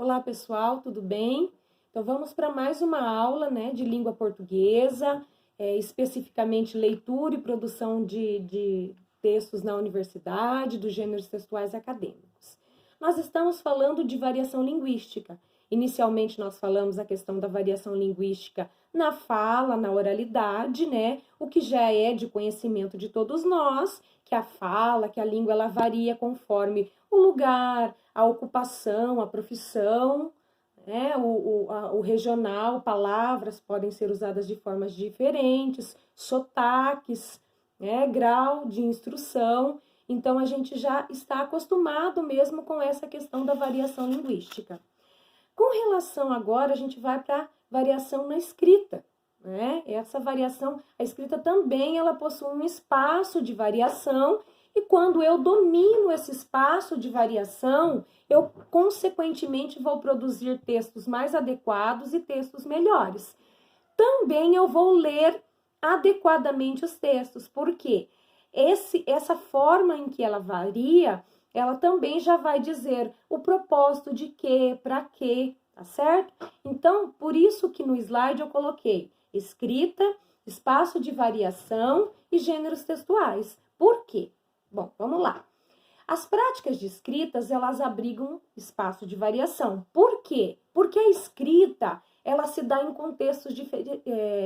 Olá, pessoal, tudo bem? Então, vamos para mais uma aula, de língua portuguesa, especificamente leitura e produção de textos na universidade, dos gêneros textuais acadêmicos. Nós estamos falando de variação linguística. Inicialmente, nós falamos a questão da variação linguística na fala, na oralidade, o que já é de conhecimento de todos nós, que a fala, que a língua, ela varia conforme o lugar, a ocupação, a profissão, o regional, palavras podem ser usadas de formas diferentes, sotaques, grau de instrução. Então, a gente já está acostumado mesmo com essa questão da variação linguística. Com relação agora, a gente vai para a variação na escrita. Essa variação, a escrita também, ela possui um espaço de variação, e quando eu domino esse espaço de variação, eu, consequentemente, vou produzir textos mais adequados e textos melhores. Também eu vou ler adequadamente os textos, porque essa forma em que ela varia, ela também já vai dizer o propósito de quê, para quê, tá certo? Então, por isso que no slide eu coloquei escrita, espaço de variação e gêneros textuais. Por quê? Bom, vamos lá. As práticas de escritas, elas abrigam espaço de variação. Por quê? Porque a escrita, ela se dá em contextos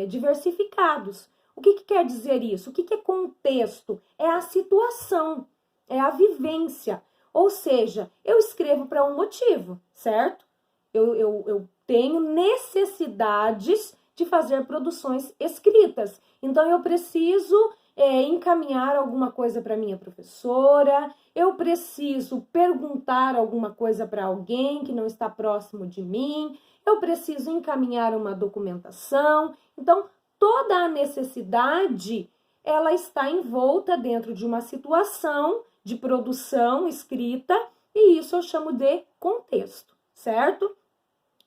diversificados. O que quer dizer isso? O que é contexto? É a situação, é a vivência. Ou seja, eu escrevo para um motivo, certo? Eu tenho necessidades de fazer produções escritas. Então, eu preciso encaminhar alguma coisa para minha professora, eu preciso perguntar alguma coisa para alguém que não está próximo de mim, eu preciso encaminhar uma documentação. Então, toda a necessidade, ela está envolta dentro de uma situação de produção escrita, e isso eu chamo de contexto, certo?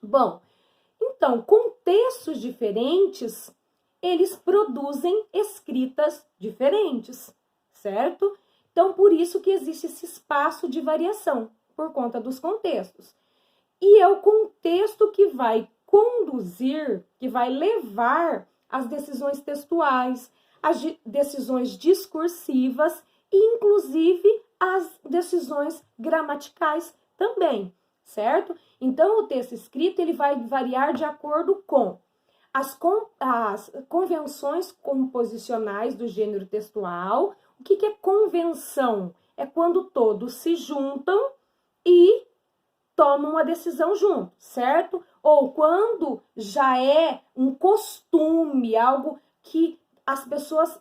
Bom, então, contextos diferentes, eles produzem escritas diferentes, certo? Então, por isso que existe esse espaço de variação, por conta dos contextos. E é o contexto que vai conduzir, que vai levar as decisões textuais, as decisões discursivas e, inclusive, as decisões gramaticais também, certo? Então, o texto escrito, ele vai variar de acordo com as convenções composicionais do gênero textual. O que é convenção? É quando todos se juntam e tomam uma decisão junto, certo? Ou quando já é um costume, algo que as pessoas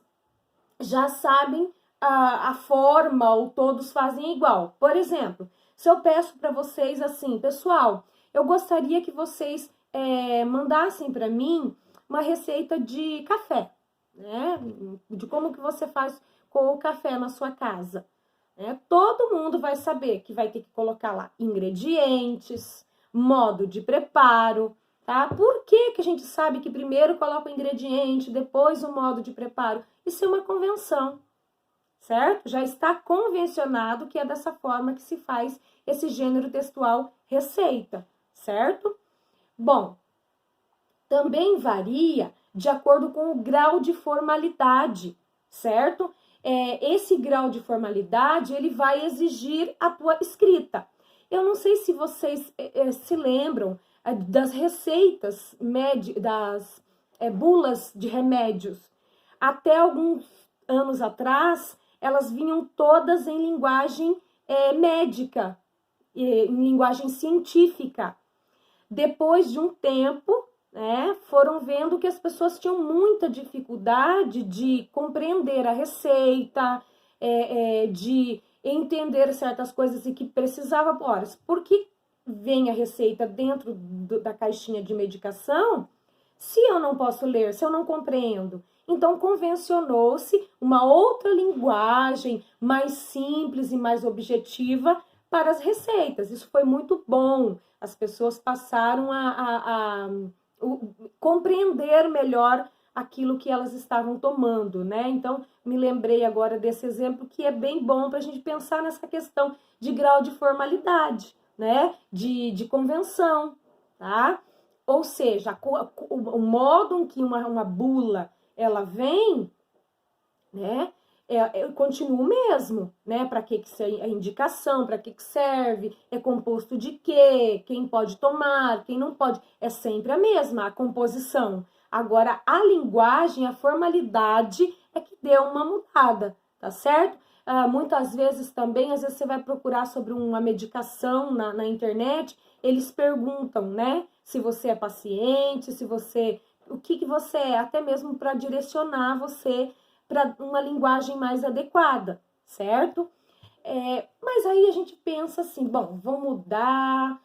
já sabem a forma, ou todos fazem igual. Por exemplo, se eu peço para vocês assim, pessoal, eu gostaria que vocês mandassem para mim uma receita de café, de como que você faz com o café na sua casa. Todo mundo vai saber que vai ter que colocar lá ingredientes, modo de preparo, tá? Por que a gente sabe que primeiro coloca o ingrediente, depois o modo de preparo? Isso é uma convenção, certo? Já está convencionado que é dessa forma que se faz esse gênero textual receita, certo? Bom, também varia de acordo com o grau de formalidade, certo? Esse grau de formalidade, ele vai exigir a tua escrita. Eu não sei se vocês se lembram das receitas, das bulas de remédios. Até alguns anos atrás, elas vinham todas em linguagem médica, em linguagem científica. Depois de um tempo, foram vendo que as pessoas tinham muita dificuldade de compreender a receita, de entender certas coisas e que precisava. Ora, por que vem a receita dentro da caixinha de medicação se eu não posso ler, se eu não compreendo? Então, convencionou-se uma outra linguagem mais simples e mais objetiva para as receitas. Isso foi muito bom. As pessoas passaram a compreender melhor aquilo que elas estavam tomando, Então, me lembrei agora desse exemplo que é bem bom para a gente pensar nessa questão de grau de formalidade, né, de convenção, tá? Ou seja, o modo em que uma bula ela vem, né, continua o mesmo, né? Para que a indicação, para que serve, é composto de quê, quem pode tomar, quem não pode, é sempre a mesma, a composição. Agora, a linguagem, a formalidade é que deu uma mudada, tá certo? Muitas vezes também, às vezes você vai procurar sobre uma medicação na internet, eles perguntam, né? Se você é paciente, se você... O que você é, até mesmo para direcionar você para uma linguagem mais adequada, certo? Mas aí a gente pensa assim, bom, vou mudar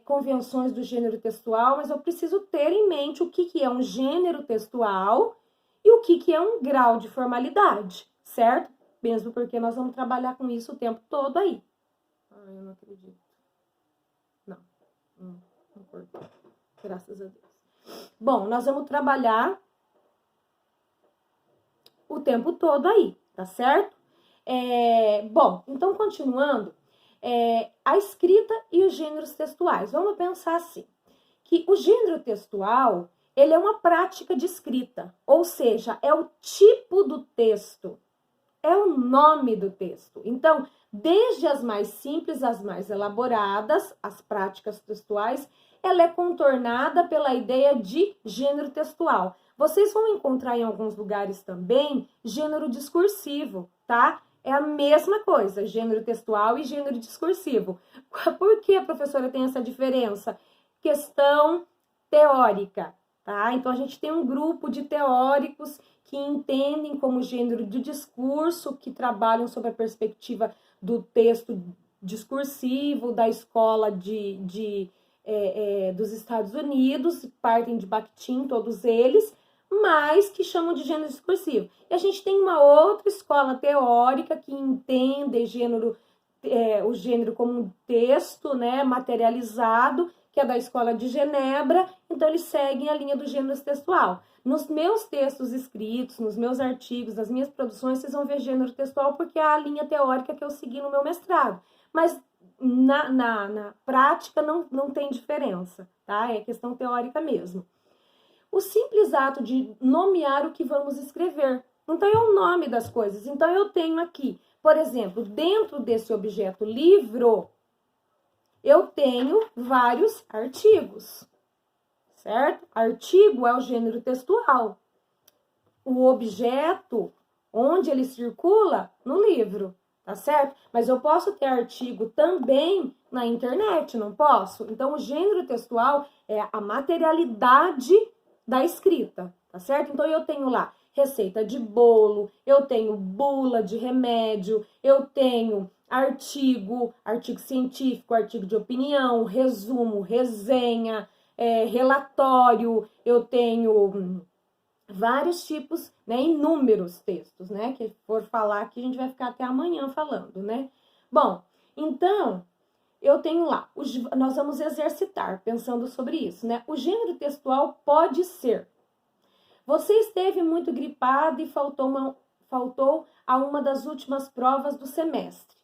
convenções do gênero textual, mas eu preciso ter em mente o que é um gênero textual e o que é um grau de formalidade, certo? Mesmo porque nós vamos trabalhar com isso o tempo todo aí. Eu não acredito. Não cortou. Graças a Deus. Bom, nós vamos trabalhar o tempo todo aí, tá certo? Bom, então continuando, a escrita e os gêneros textuais. Vamos pensar assim, que o gênero textual, ele é uma prática de escrita, ou seja, é o tipo do texto, é o nome do texto. Então, desde as mais simples às mais elaboradas, as práticas textuais, ela é contornada pela ideia de gênero textual. Vocês vão encontrar em alguns lugares também gênero discursivo, tá? É a mesma coisa, gênero textual e gênero discursivo. Por que a professora tem essa diferença? Questão teórica, tá? Então, a gente tem um grupo de teóricos que entendem como gênero de discurso, que trabalham sob a perspectiva do texto discursivo, da escola dos Estados Unidos, partem de Bakhtin, todos eles, mas que chamam de gênero discursivo. E a gente tem uma outra escola teórica que entende o gênero como um texto, né, materializado, que é da escola de Genebra, então eles seguem a linha do gênero textual. Nos meus textos escritos, nos meus artigos, nas minhas produções, vocês vão ver gênero textual porque é a linha teórica que eu segui no meu mestrado. Mas na prática não tem diferença, tá? É questão teórica mesmo. O simples ato de nomear o que vamos escrever. Então, é o nome das coisas. Então, eu tenho aqui, por exemplo, dentro desse objeto livro, eu tenho vários artigos, certo? Artigo é o gênero textual. O objeto, onde ele circula, no livro, tá certo? Mas eu posso ter artigo também na internet, não posso? Então, o gênero textual é a materialidade da escrita, tá certo? Então, eu tenho lá receita de bolo, eu tenho bula de remédio, eu tenho artigo científico, artigo de opinião, resumo, resenha, relatório, eu tenho vários tipos, né, inúmeros textos, né, que for falar aqui a gente vai ficar até amanhã falando, né. Bom, então, eu tenho lá, nós vamos exercitar, pensando sobre isso, né, o gênero textual pode ser: você esteve muito gripado e faltou a uma das últimas provas do semestre.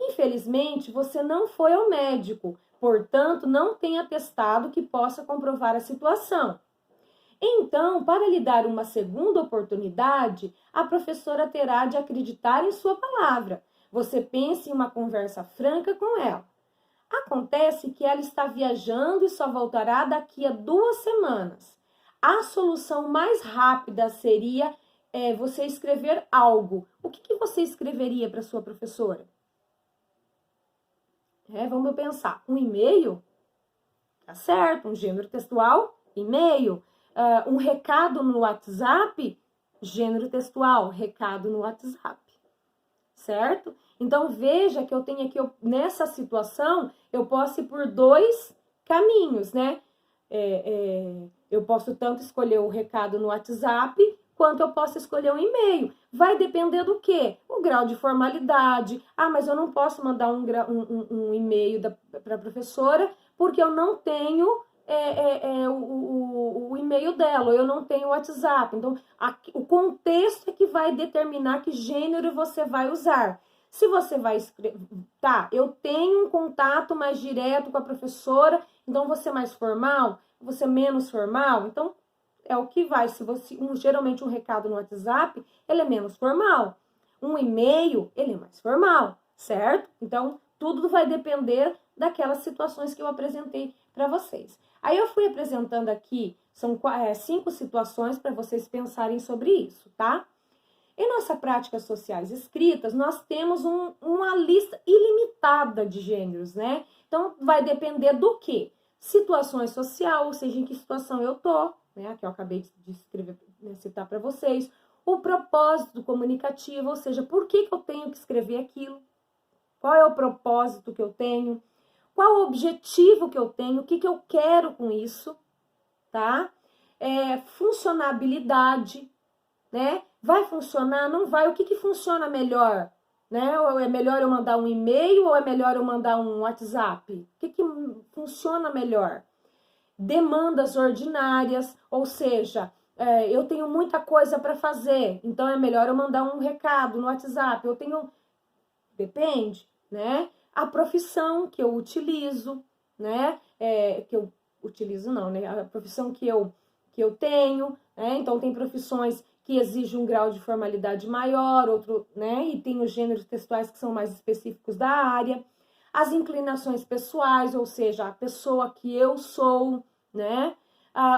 Infelizmente, você não foi ao médico, portanto, não tem atestado que possa comprovar a situação. Então, para lhe dar uma segunda oportunidade, a professora terá de acreditar em sua palavra. Você pensa em uma conversa franca com ela. Acontece que ela está viajando e só voltará daqui a 2 semanas. A solução mais rápida seria você escrever algo. O que você escreveria para sua professora? Vamos pensar. Um e-mail? Tá certo, um gênero textual, e-mail. Um recado no WhatsApp, gênero textual, recado no WhatsApp, certo? Então, veja que eu tenho aqui, nessa situação, eu posso ir por 2 caminhos, né? Eu posso tanto escolher o recado no WhatsApp, quanto eu posso escolher um e-mail. Vai depender do quê? O grau de formalidade. Mas eu não posso mandar um e-mail para a professora, porque eu não tenho o e-mail dela, ou eu não tenho o WhatsApp. Então, o contexto é que vai determinar que gênero você vai usar. Se você vai escrever, tá, eu tenho um contato mais direto com a professora, então você mais formal, você menos formal, então é o que vai. Se você, geralmente um recado no WhatsApp, ele é menos formal. Um e-mail, ele é mais formal, certo? Então, tudo vai depender daquelas situações que eu apresentei para vocês. Aí eu fui apresentando aqui, são 5 situações para vocês pensarem sobre isso, tá? Em nossa práticas sociais escritas, nós temos uma lista ilimitada de gêneros, né? Então, vai depender do quê? Situações social, ou seja, em que situação eu tô, né? Que eu acabei de escrever, né, citar para vocês. O propósito comunicativo, ou seja, por que eu tenho que escrever aquilo? Qual é o propósito que eu tenho? Qual o objetivo que eu tenho? O que eu quero com isso? Tá? Funcionabilidade, né? Vai funcionar? Não vai? O que funciona melhor? Né? Ou é melhor eu mandar um e-mail ou é melhor eu mandar um WhatsApp? O que funciona melhor? Demandas ordinárias, ou seja, eu tenho muita coisa para fazer, então é melhor eu mandar um recado no WhatsApp. Eu tenho... Depende, né? A profissão que eu utilizo, né? Que eu utilizo não, né? A profissão que eu tenho, né? Então tem profissões que exigem um grau de formalidade maior, outro, né? E tem os gêneros textuais que são mais específicos da área. As inclinações pessoais, ou seja, a pessoa que eu sou, né?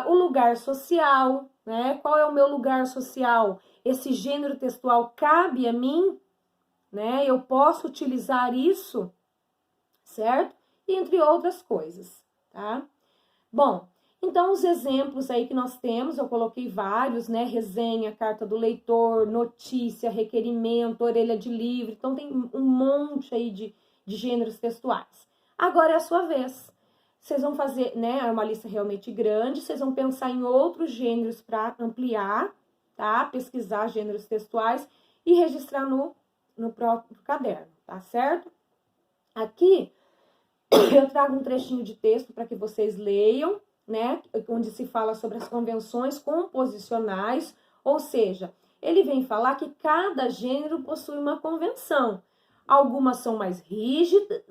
O lugar social, né? Qual é o meu lugar social? Esse gênero textual cabe a mim, né? Eu posso utilizar isso, certo? Entre outras coisas, tá? Bom, então os exemplos aí que nós temos, eu coloquei vários, né? Resenha, carta do leitor, notícia, requerimento, orelha de livro. Então tem um monte aí de gêneros textuais. Agora é a sua vez. Vocês vão fazer, né? É uma lista realmente grande. Vocês vão pensar em outros gêneros para ampliar, tá? Pesquisar gêneros textuais e registrar no próprio caderno, tá certo? Aqui eu trago um trechinho de texto para que vocês leiam, né? Onde se fala sobre as convenções composicionais, ou seja, ele vem falar que cada gênero possui uma convenção. Algumas são mais rígidas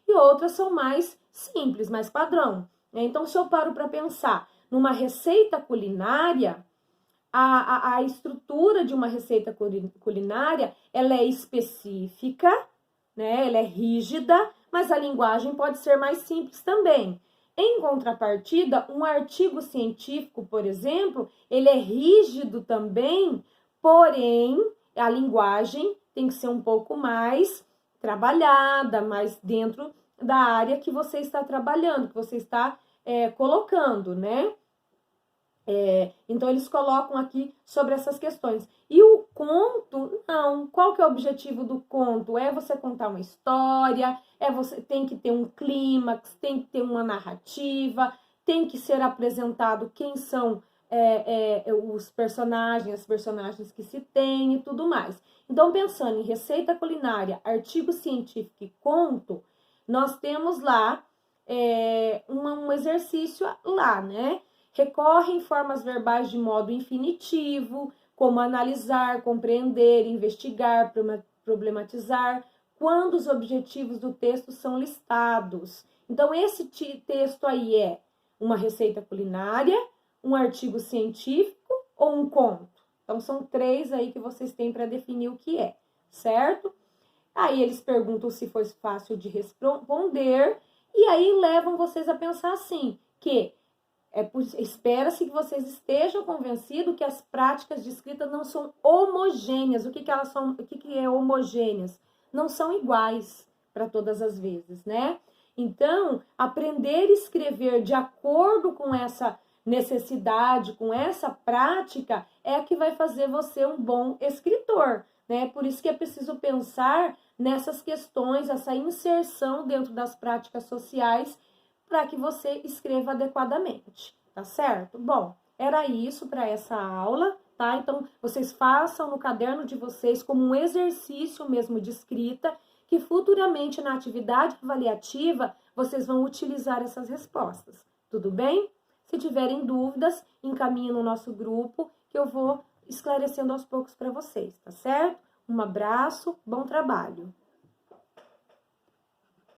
e outras são mais simples, mais padrão. Então, se eu paro para pensar numa receita culinária, a estrutura de uma receita culinária, ela é específica, né? Ela é rígida, mas a linguagem pode ser mais simples também. Em contrapartida, um artigo científico, por exemplo, ele é rígido também, porém, a linguagem tem que ser um pouco mais trabalhada, mais dentro da área que você está trabalhando, que você está colocando, né? Então, eles colocam aqui sobre essas questões. E o conto, não. Qual que é o objetivo do conto? É você contar uma história, você tem que ter um clímax, tem que ter uma narrativa, tem que ser apresentado quem são os personagens, as personagens que se tem e tudo mais. Então, pensando em receita culinária, artigo científico e conto, nós temos lá um exercício lá, né? Recorre em formas verbais de modo infinitivo, como analisar, compreender, investigar, problematizar, quando os objetivos do texto são listados. Então, esse texto aí é uma receita culinária, um artigo científico ou um conto. Então, são 3 aí que vocês têm para definir o que é, certo? Aí eles perguntam se foi fácil de responder, e aí levam vocês a pensar assim, que espera-se que vocês estejam convencidos que as práticas de escrita não são homogêneas. O que elas são? O que é homogêneas? Não são iguais para todas as vezes, né? Então, aprender a escrever de acordo com essa necessidade, com essa prática, é a que vai fazer você um bom escritor, né? Por isso que é preciso pensar nessas questões, essa inserção dentro das práticas sociais, para que você escreva adequadamente, tá certo? Bom, era isso para essa aula, tá? Então, vocês façam no caderno de vocês como um exercício mesmo de escrita, que futuramente na atividade avaliativa vocês vão utilizar essas respostas, tudo bem? Se tiverem dúvidas, encaminhem no nosso grupo, que eu vou esclarecendo aos poucos para vocês, tá certo? Um abraço, bom trabalho.